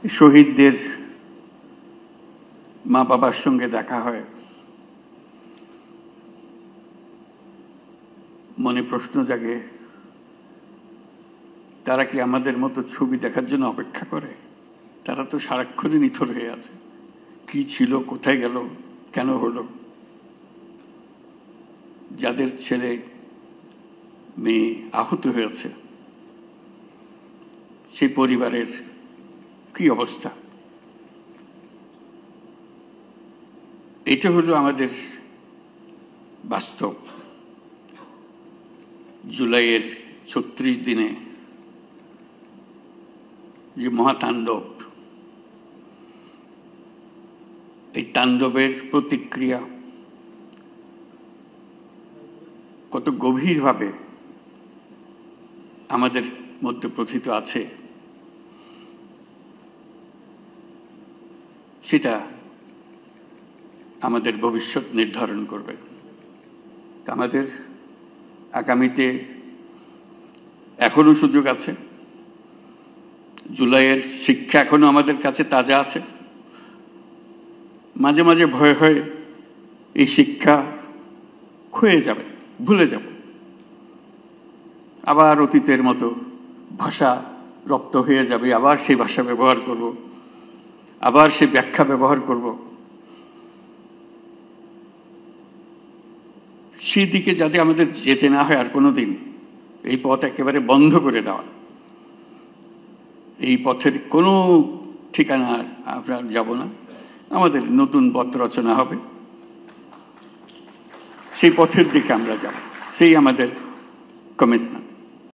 শহীদদের মা বাবার সঙ্গে দেখা হয়, মনে প্রশ্ন জাগে, তারা কি আমাদের মতো ছবি দেখার জন্য অপেক্ষা করে? তারা তো সারাক্ষণই নিথর হয়ে আছে। কি ছিল, কোথায় গেল, কেন হলো? যাদের ছেলে মেয়ে আহত হয়েছে সেই পরিবারের কি অবস্থা? এটা হলো আমাদের বাস্তব। জুলাইয়ের ৩৬ দিনে যে মহাতাণ্ডব, এই তাণ্ডবের প্রতিক্রিয়া কত গভীরভাবে আমাদের মধ্যে প্রথিত আছে সেটা আমাদের ভবিষ্যৎ নির্ধারণ করবে। আমাদের আগামীতে এখনো সুযোগ আছে। জুলাইয়ের শিক্ষা এখনো আমাদের কাছে তাজা আছে। মাঝে মাঝে ভয় হয় এই শিক্ষা ক্ষয়ে যাবে, ভুলে যাব, আবার অতীতের মতো ভাষা রপ্ত হয়ে যাবে, আবার সেই ভাষা ব্যবহার করব, আবার সেই ব্যাখ্যা ব্যবহার করব। সেই দিকে যাতে আমাদের যেতে না হয় আর কোনোদিন, এই পথ একেবারে বন্ধ করে দেওয়া। এই পথের কোনো ঠিকানা আমরা যাব না, আমাদের নতুন পথ রচনা হবে, সেই পথের দিকে আমরা যাব, সেই আমাদের কমিটমেন্ট।